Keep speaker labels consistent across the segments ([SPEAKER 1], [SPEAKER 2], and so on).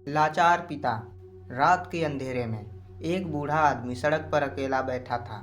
[SPEAKER 1] लाचार पिता। रात के अंधेरे में एक बूढ़ा आदमी सड़क पर अकेला बैठा था।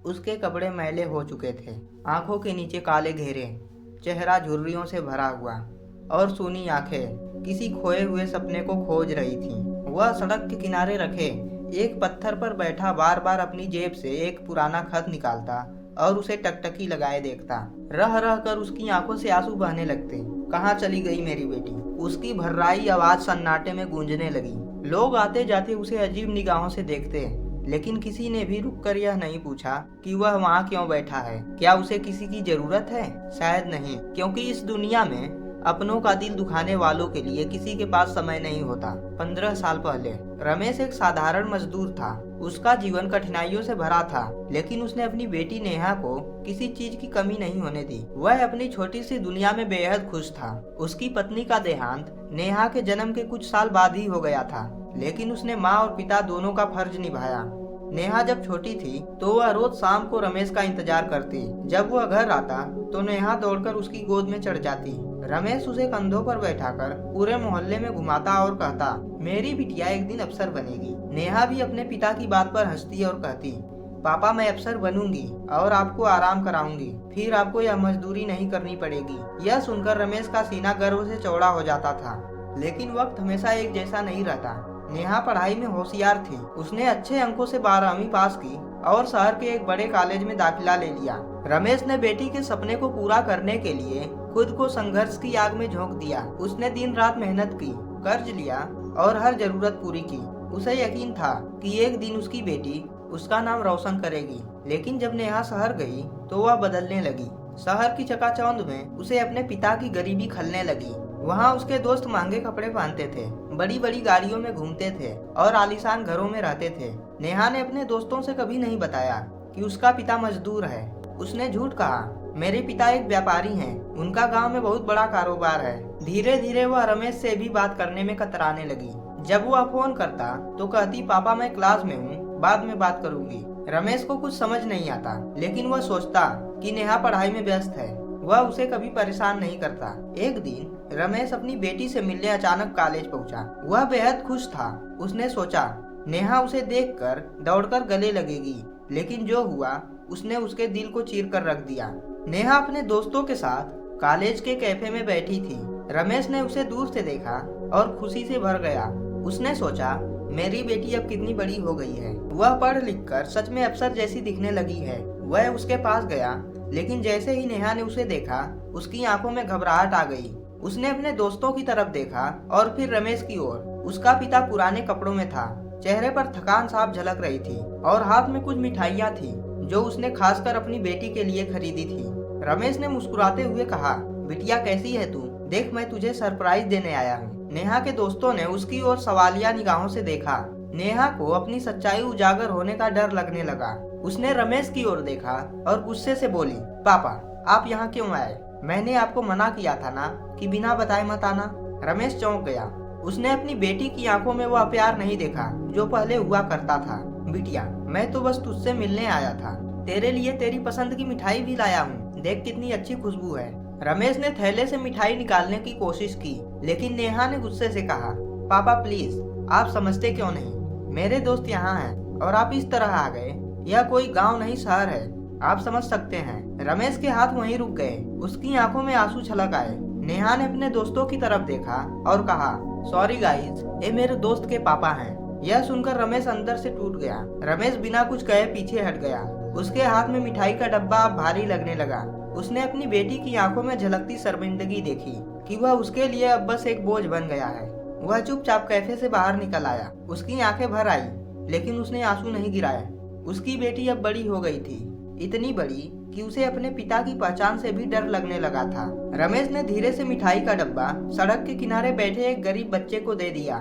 [SPEAKER 1] उसके कपड़े मैले हो चुके थे, आंखों के नीचे काले घेरे, चेहरा झुर्रियों से भरा हुआ और सूनी आंखें किसी खोए हुए सपने को खोज रही थीं। वह सड़क के किनारे रखे एक पत्थर पर बैठा बार बार अपनी जेब से एक पुराना खत निकालता और उसे टकटकी लगाए देखता। रह रह कर उसकी आंखों से आंसू बहने लगते। कहाँ चली गई मेरी बेटी? उसकी भर्राई आवाज सन्नाटे में गूंजने लगी। लोग आते जाते उसे अजीब निगाहों से देखते, लेकिन किसी ने भी रुककर यह नहीं पूछा कि वह वहाँ क्यों बैठा है। क्या उसे किसी की जरूरत है? शायद नहीं, क्योंकि इस दुनिया में अपनों का दिल दुखाने वालों के लिए किसी के पास समय नहीं होता। 15 साल पहले रमेश एक साधारण मजदूर था। उसका जीवन कठिनाइयों से भरा था, लेकिन उसने अपनी बेटी नेहा को किसी चीज की कमी नहीं होने दी। वह अपनी छोटी सी दुनिया में बेहद खुश था। उसकी पत्नी का देहांत नेहा के जन्म के कुछ साल बाद ही हो गया था, लेकिन उसने माँ और पिता दोनों का फर्ज निभाया। नेहा जब छोटी थी तो वह रोज शाम को रमेश का इंतजार करती। जब वह घर आता तो नेहा दौड़कर उसकी गोद में चढ़ जाती। रमेश उसे कंधों पर बैठाकर पूरे मोहल्ले में घुमाता और कहता, मेरी बिटिया एक दिन अफसर बनेगी। नेहा भी अपने पिता की बात पर हंसती और कहती, पापा मैं अफसर बनूंगी और आपको आराम कराऊंगी, फिर आपको यह मजदूरी नहीं करनी पड़ेगी। यह सुनकर रमेश का सीना गर्व से चौड़ा हो जाता था। लेकिन वक्त हमेशा एक जैसा नहीं रहता। नेहा पढ़ाई में होशियार थी। उसने अच्छे अंकों से 12वीं पास की और शहर के एक बड़े कॉलेज में दाखिला ले लिया। रमेश ने बेटी के सपने को पूरा करने के लिए खुद को संघर्ष की आग में झोंक दिया। उसने दिन रात मेहनत की, कर्ज लिया और हर जरूरत पूरी की। उसे यकीन था कि एक दिन उसकी बेटी उसका नाम रोशन करेगी। लेकिन जब नेहा शहर गई तो वह बदलने लगी। शहर की चकाचौंध में उसे अपने पिता की गरीबी खलने लगी। वहाँ उसके दोस्त महंगे कपड़े पहनते थे, बड़ी बड़ी गाड़ियों में घूमते थे और आलीशान घरों में रहते थे। नेहा ने अपने दोस्तों से कभी नहीं बताया कि उसका पिता मजदूर है। उसने झूठ कहा, मेरे पिता एक व्यापारी हैं, उनका गांव में बहुत बड़ा कारोबार है। धीरे धीरे वह रमेश से भी बात करने में कतराने लगी। जब वह फोन करता तो कहती, पापा मैं क्लास में हूँ, बाद में बात करूंगी। रमेश को कुछ समझ नहीं आता, लेकिन वह सोचता कि नेहा पढ़ाई में व्यस्त है। वह उसे कभी परेशान नहीं करता। एक दिन रमेश अपनी बेटी से मिलने अचानक कॉलेज पहुंचा। वह बेहद खुश था। उसने सोचा नेहा उसे देखकर दौड़कर गले लगेगी, लेकिन जो हुआ उसने उसके दिल को चीर कर रख दिया। नेहा अपने दोस्तों के साथ कॉलेज के कैफे में बैठी थी। रमेश ने उसे दूर से देखा और खुशी से भर गया। उसने सोचा, मेरी बेटी अब कितनी बड़ी हो गई है। वह पढ़ लिख कर सच में अफसर जैसी दिखने लगी है। वह उसके पास गया, लेकिन जैसे ही नेहा ने उसे देखा उसकी आंखों में घबराहट आ गई। उसने अपने दोस्तों की तरफ देखा और फिर रमेश की ओर। उसका पिता पुराने कपड़ों में था, चेहरे पर थकान साफ झलक रही थी और हाथ में कुछ मिठाइयाँ थी जो उसने खासकर अपनी बेटी के लिए खरीदी थी। रमेश ने मुस्कुराते हुए कहा, बिटिया कैसी है तू? देख मैं तुझे सरप्राइज देने आया हूँ। नेहा के दोस्तों ने उसकी ओर सवालिया निगाहों से देखा। नेहा को अपनी सच्चाई उजागर होने का डर लगने लगा। उसने रमेश की ओर देखा और गुस्से से बोली, पापा आप यहाँ क्यों आए? मैंने आपको मना किया था ना कि बिना बताए मत आना। रमेश चौंक गया। उसने अपनी बेटी की आंखों में वह प्यार नहीं देखा जो पहले हुआ करता था। बिटिया मैं तो बस तुझसे मिलने आया था, तेरे लिए तेरी पसंद की मिठाई भी लाया हूँ, देख कितनी अच्छी खुशबू है। रमेश ने थैले से मिठाई निकालने की कोशिश की, लेकिन नेहा ने गुस्से से कहा, पापा प्लीज आप समझते क्यों नहीं? मेरे दोस्त यहाँ हैं और आप इस तरह आ गए। यह कोई गांव नहीं शहर है, आप समझ सकते हैं। रमेश के हाथ वहीं रुक गए। उसकी आंखों में आंसू छलक आए। नेहा ने अपने दोस्तों की तरफ देखा और कहा, सॉरी गाइस, ये मेरे दोस्त के पापा हैं। यह सुनकर रमेश अंदर से टूट गया। रमेश बिना कुछ कहे पीछे हट गया। उसके हाथ में मिठाई का डब्बा अब भारी लगने लगा। उसने अपनी बेटी की आंखों में झलकती शर्मिंदगी देखी कि वह उसके लिए अब बस एक बोझ बन गया है। वह चुपचाप कैफे से बाहर निकल आया। उसकी आंखें भर आई, लेकिन उसने आंसू नहीं गिराए। उसकी बेटी अब बड़ी हो गई थी, इतनी बड़ी कि उसे अपने पिता की पहचान से भी डर लगने लगा था। रमेश ने धीरे से मिठाई का डब्बा सड़क के किनारे बैठे एक गरीब बच्चे को दे दिया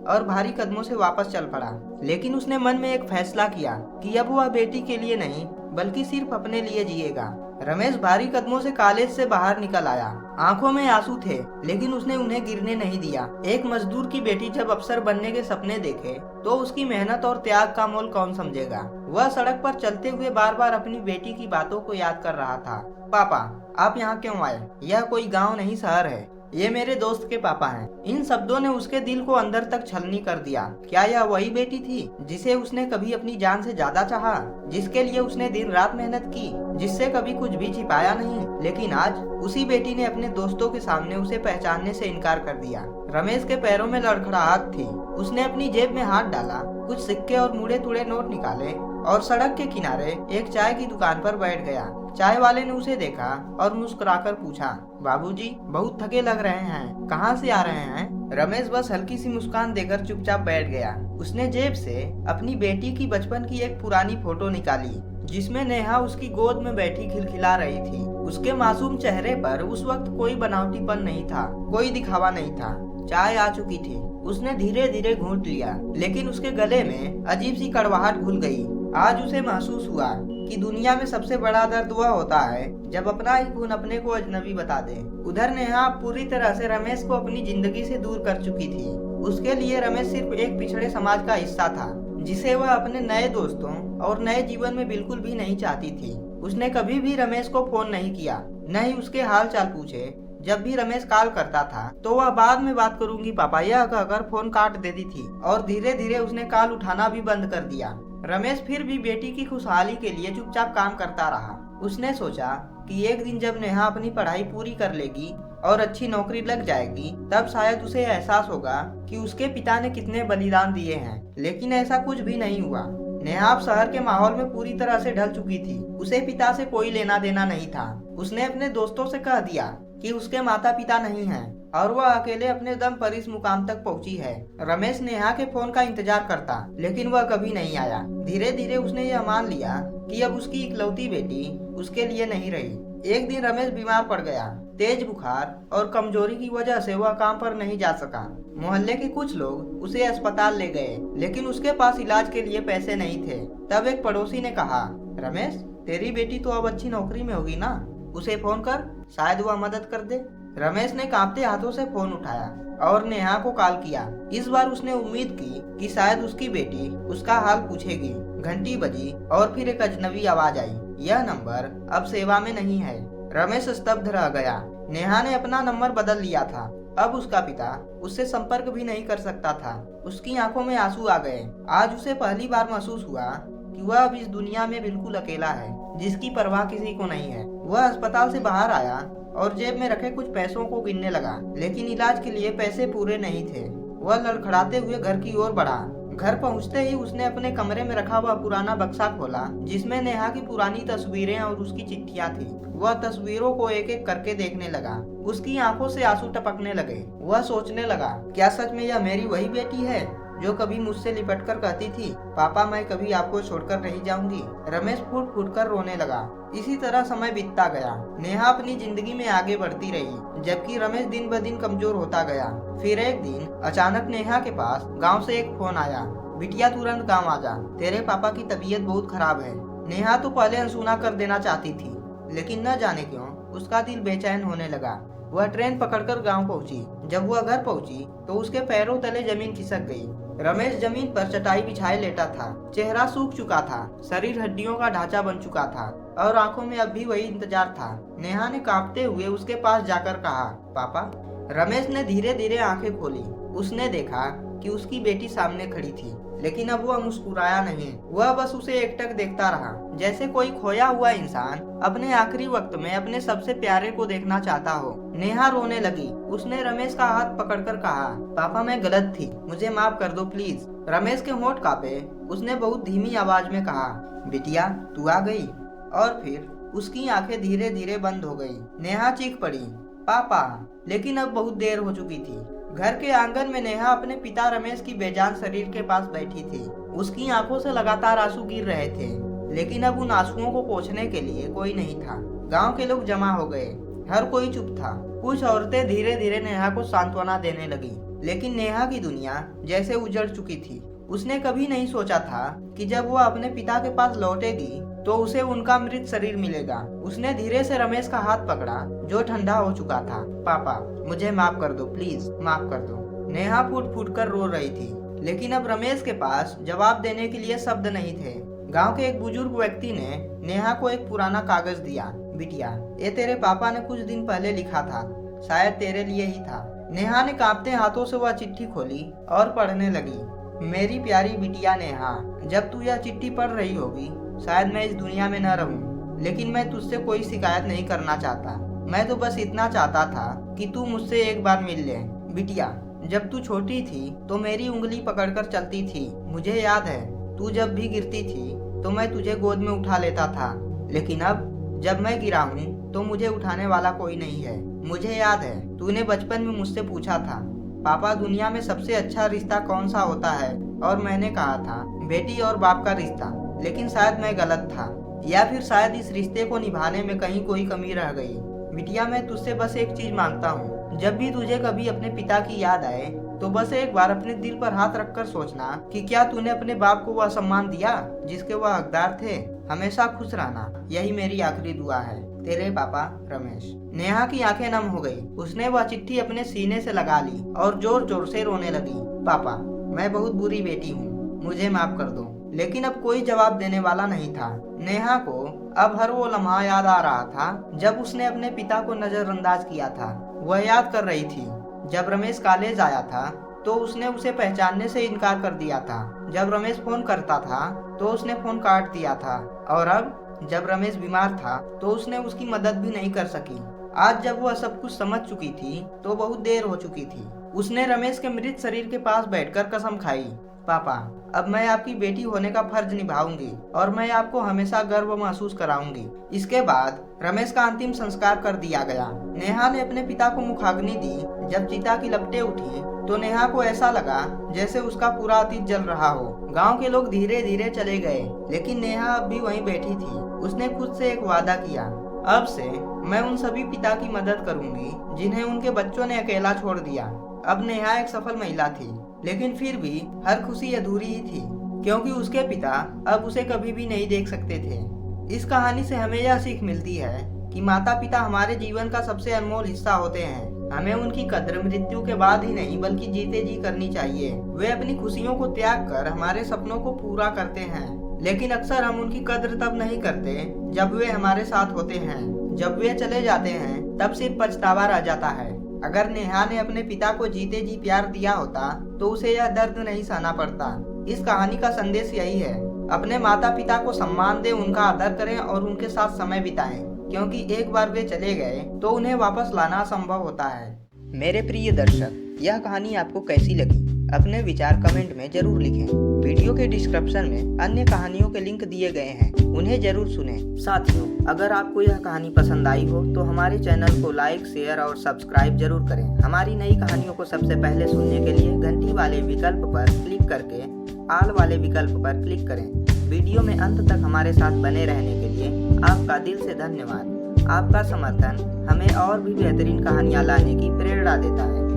[SPEAKER 1] और भारी कदमों से वापस चल पड़ा। लेकिन उसने मन में एक फैसला किया कि अब वह बेटी के लिए नहीं बल्कि सिर्फ अपने लिए जिएगा। रमेश भारी कदमों से कॉलेज से बाहर निकल आया। आंखों में आंसू थे, लेकिन उसने उन्हें गिरने नहीं दिया। एक मजदूर की बेटी जब अफसर बनने के सपने देखे तो उसकी मेहनत और त्याग का मोल कौन समझेगा। वह सड़क पर चलते हुए बार बार अपनी बेटी की बातों को याद कर रहा था। पापा आप यहाँ क्यों आए? यह कोई गांव नहीं शहर है, ये मेरे दोस्त के पापा हैं। इन शब्दों ने उसके दिल को अंदर तक छलनी कर दिया। क्या यह वही बेटी थी जिसे उसने कभी अपनी जान से ज्यादा चाहा, जिसके लिए उसने दिन रात मेहनत की, जिससे कभी कुछ भी छिपाया नहीं? लेकिन आज उसी बेटी ने अपने दोस्तों के सामने उसे पहचानने से इनकार कर दिया। रमेश के पैरों में लड़खड़ाहट थी। उसने अपनी जेब में हाथ डाला, कुछ सिक्के और मुड़े तुड़े नोट निकाले और सड़क के किनारे एक चाय की दुकान पर बैठ गया। चाय वाले ने उसे देखा और मुस्कुराकर पूछा, बाबूजी बहुत थके लग रहे हैं, कहाँ से आ रहे हैं? रमेश बस हल्की सी मुस्कान देकर चुपचाप बैठ गया। उसने जेब से अपनी बेटी की बचपन की एक पुरानी फोटो निकाली जिसमें नेहा उसकी गोद में बैठी खिलखिला रही थी। उसके मासूम चेहरे पर उस वक्त कोई बनावटीपन नहीं था, कोई दिखावा नहीं था। चाय आ चुकी थी। उसने धीरे धीरे घूंट लिया, लेकिन उसके गले में अजीब सी कड़वाहट घुल गई। आज उसे महसूस हुआ कि दुनिया में सबसे बड़ा दर्द वह होता है जब अपना ही खून अपने को अजनबी बता दे। उधर नेहा पूरी तरह से रमेश को अपनी जिंदगी से दूर कर चुकी थी। उसके लिए रमेश सिर्फ एक पिछड़े समाज का हिस्सा था जिसे वह अपने नए दोस्तों और नए जीवन में बिल्कुल भी नहीं चाहती थी। उसने कभी भी रमेश को फोन नहीं किया, न ही उसके हाल चाल पूछे। जब भी रमेश कॉल करता था तो वह बाद में बात करूंगी पापा यह कहकर फोन काट देती थी और धीरे धीरे उसने कॉल उठाना भी बंद कर दिया। रमेश फिर भी बेटी की खुशहाली के लिए चुपचाप काम करता रहा। उसने सोचा कि एक दिन जब नेहा अपनी पढ़ाई पूरी कर लेगी और अच्छी नौकरी लग जाएगी तब शायद उसे एहसास होगा कि उसके पिता ने कितने बलिदान दिए हैं। लेकिन ऐसा कुछ भी नहीं हुआ। नेहा अब शहर के माहौल में पूरी तरह से ढल चुकी थी। उसे पिता से कोई लेना देना नहीं था। उसने अपने दोस्तों से कह दिया कि उसके माता पिता नहीं हैं और वह अकेले अपने दम पर इस मुकाम तक पहुंची है। रमेश नेहा के फोन का इंतजार करता, लेकिन वह कभी नहीं आया। धीरे धीरे उसने यह मान लिया कि अब उसकी इकलौती बेटी उसके लिए नहीं रही। एक दिन रमेश बीमार पड़ गया। तेज बुखार और कमजोरी की वजह से वह काम पर नहीं जा सका। मोहल्ले के कुछ लोग उसे अस्पताल ले गए, लेकिन उसके पास इलाज के लिए पैसे नहीं थे। तब एक पड़ोसी ने कहा, रमेश तेरी बेटी तो अब अच्छी नौकरी में होगी ना, उसे फोन कर, शायद वह मदद कर दे। रमेश ने कांपते हाथों से फोन उठाया और नेहा को कॉल किया। इस बार उसने उम्मीद की कि शायद उसकी बेटी उसका हाल पूछेगी। घंटी बजी और फिर एक अजनबी आवाज आई, यह नंबर अब सेवा में नहीं है। रमेश स्तब्ध रह गया। नेहा ने अपना नंबर बदल लिया था। अब उसका पिता उससे संपर्क भी नहीं कर सकता था। उसकी आंखों में आंसू आ गए। आज उसे पहली बार महसूस हुआ कि वह अब इस दुनिया में बिल्कुल अकेला है, जिसकी परवाह किसी को नहीं है। वह अस्पताल से बाहर आया और जेब में रखे कुछ पैसों को गिनने लगा, लेकिन इलाज के लिए पैसे पूरे नहीं थे। वह लड़खड़ाते हुए घर की ओर बढ़ा। घर पहुंचते ही उसने अपने कमरे में रखा हुआ पुराना बक्सा खोला जिसमें नेहा की पुरानी तस्वीरें और उसकी चिट्ठियां थी। वह तस्वीरों को एक एक करके देखने लगा। उसकी आंखों से आंसू टपकने लगे। वह सोचने लगा, क्या सच में यह मेरी वही बेटी है जो कभी मुझसे लिपट कर कहती थी, पापा मैं कभी आपको छोड़कर नहीं जाऊंगी। रमेश फूट फूट कर रोने लगा। इसी तरह समय बीतता गया। नेहा अपनी जिंदगी में आगे बढ़ती रही, जबकि रमेश दिन ब दिन कमजोर होता गया। फिर एक दिन अचानक नेहा के पास गांव से एक फोन आया, बिटिया तुरंत गांव आ जा, तेरे पापा की तबीयत बहुत खराब है। नेहा तो पहले अनसुना कर देना चाहती थी, लेकिन न जाने क्यों उसका दिल बेचैन होने लगा। वह ट्रेन पकड़कर गांव पहुंची। जब वह घर पहुंची तो उसके पैरों तले जमीन खिसक गई। रमेश जमीन पर चटाई बिछाए लेटा था। चेहरा सूख चुका था, शरीर हड्डियों का ढांचा बन चुका था और आंखों में अब भी वही इंतजार था। नेहा ने कांपते हुए उसके पास जाकर कहा, पापा। रमेश ने धीरे धीरे आंखें खोली। उसने देखा कि उसकी बेटी सामने खड़ी थी, लेकिन अब वह मुस्कुराया नहीं। वह बस उसे एकटक देखता रहा, जैसे कोई खोया हुआ इंसान अपने आखिरी वक्त में अपने सबसे प्यारे को देखना चाहता हो। नेहा रोने लगी। उसने रमेश का हाथ पकड़कर कहा, पापा मैं गलत थी, मुझे माफ कर दो प्लीज। रमेश के होंठ कांपे। उसने बहुत धीमी आवाज में कहा, बिटिया तू आ गई। और फिर उसकी आंखें धीरे धीरे बंद हो गई। नेहा चीख पड़ी, पापा। लेकिन अब बहुत देर हो चुकी थी। घर के आंगन में नेहा अपने पिता रमेश की बेजान शरीर के पास बैठी थी। उसकी आंखों से लगातार आंसू गिर रहे थे, लेकिन अब उन आंसुओं को पोंछने के लिए कोई नहीं था। गांव के लोग जमा हो गए। हर कोई चुप था। कुछ औरतें धीरे धीरे नेहा को सांत्वना देने लगी, लेकिन नेहा की दुनिया जैसे उजड़ चुकी थी। उसने कभी नहीं सोचा था कि जब वह अपने पिता के पास लौटेगी तो उसे उनका मृत शरीर मिलेगा। उसने धीरे से रमेश का हाथ पकड़ा जो ठंडा हो चुका था। पापा मुझे माफ कर दो प्लीज, माफ कर दो। नेहा फूट फूट कर रो रही थी, लेकिन अब रमेश के पास जवाब देने के लिए शब्द नहीं थे। गांव के एक बुजुर्ग व्यक्ति ने नेहा को एक पुराना कागज दिया। बिटिया ये तेरे पापा ने कुछ दिन पहले लिखा था। शायद तेरे लिए ही था। नेहा ने कांपते हाथों से वह चिट्ठी खोली और पढ़ने लगी। मेरी प्यारी बिटिया नेहा, जब तू यह चिट्ठी पढ़ रही होगी शायद मैं इस दुनिया में न रहूं, लेकिन मैं तुझसे कोई शिकायत नहीं करना चाहता। मैं तो बस इतना चाहता था कि तू मुझसे एक बार मिल ले। बिटिया, जब तू छोटी थी तो मेरी उंगली पकड़कर चलती थी। मुझे याद है तू जब भी गिरती थी तो मैं तुझे गोद में उठा लेता था, लेकिन अब जब मैं गिरा हूँ तो मुझे उठाने वाला कोई नहीं है। मुझे याद है तूने बचपन में मुझसे पूछा था, पापा दुनिया में सबसे अच्छा रिश्ता कौन सा होता है, और मैंने कहा था बेटी और बाप का रिश्ता। लेकिन शायद मैं गलत था, या फिर शायद इस रिश्ते को निभाने में कहीं कोई कमी रह गई। बिटिया, मैं तुझसे बस एक चीज मांगता हूँ, जब भी तुझे कभी अपने पिता की याद आए तो बस एक बार अपने दिल पर हाथ रखकर सोचना कि क्या तूने अपने बाप को वह सम्मान दिया जिसके वह हकदार थे। हमेशा खुश रहना, यही मेरी आखिरी दुआ है। तेरे पापा रमेश। नेहा की आंखें नम हो गई। उसने वह चिट्ठी अपने सीने से लगा ली और जोर जोर से रोने लगी। पापा, मैं बहुत बुरी बेटी हूँ, मुझे माफ कर दो। लेकिन अब कोई जवाब देने वाला नहीं था। नेहा को अब हर वो लम्हा याद आ रहा था जब उसने अपने पिता को नजरअंदाज किया था। वह याद कर रही थी जब रमेश कॉलेज आया था तो उसने उसे पहचानने से इनकार कर दिया था। जब रमेश फोन करता था तो उसने फोन काट दिया था, और अब जब रमेश बीमार था तो उसने उसकी मदद भी नहीं कर सकी। आज जब वह सब कुछ समझ चुकी थी तो बहुत देर हो चुकी थी। उसने रमेश के मृत शरीर के पास बैठकर कसम खाई, पापा, अब मैं आपकी बेटी होने का फर्ज निभाऊंगी और मैं आपको हमेशा गर्व महसूस कराऊंगी। इसके बाद रमेश का अंतिम संस्कार कर दिया गया। नेहा ने अपने पिता को मुखाग्नि दी। जब चिता की लपटें उठी तो नेहा को ऐसा लगा जैसे उसका पूरा अतीत जल रहा हो। गांव के लोग धीरे धीरे चले गए, लेकिन नेहा अब भी वहीं बैठी थी। उसने खुद से एक वादा किया, अब से मैं उन सभी पिता की मदद करूंगी जिन्हें उनके बच्चों ने अकेला छोड़ दिया। अब नेहा एक सफल महिला थी, लेकिन फिर भी हर खुशी अधूरी ही थी, क्योंकि उसके पिता अब उसे कभी भी नहीं देख सकते थे। इस कहानी से हमें यह सीख मिलती है कि माता पिता हमारे जीवन का सबसे अनमोल हिस्सा होते हैं। हमें उनकी कद्र मृत्यु के बाद ही नहीं बल्कि जीते जी करनी चाहिए। वे अपनी खुशियों को त्याग कर हमारे सपनों को पूरा करते हैं, लेकिन अक्सर हम उनकी कद्र तब नहीं करते जब वे हमारे साथ होते हैं। जब वे चले जाते हैं तब सिर्फ पछतावा रह जाता है। अगर नेहा ने अपने पिता को जीते जी प्यार दिया होता तो उसे यह दर्द नहीं सहना पड़ता। इस कहानी का संदेश यही है, अपने माता पिता को सम्मान दें, उनका आदर करें और उनके साथ समय बिताएं, क्योंकि एक बार वे चले गए तो उन्हें वापस लाना असंभव होता है। मेरे प्रिय दर्शक, यह कहानी आपको कैसी लगी? अपने विचार कमेंट में जरूर लिखें। वीडियो के डिस्क्रिप्शन में अन्य कहानियों के लिंक दिए गए हैं, उन्हें जरूर सुनें। साथियों, अगर आपको यह कहानी पसंद आई हो तो हमारे चैनल को लाइक, शेयर और सब्सक्राइब जरूर करें। हमारी नई कहानियों को सबसे पहले सुनने के लिए घंटी वाले विकल्प पर क्लिक करके ऑल वाले विकल्प पर क्लिक करें। वीडियो में अंत तक हमारे साथ बने रहने के लिए आपका दिल से धन्यवाद। आपका समर्थन हमें और भी बेहतरीन कहानियाँ लाने की प्रेरणा देता है।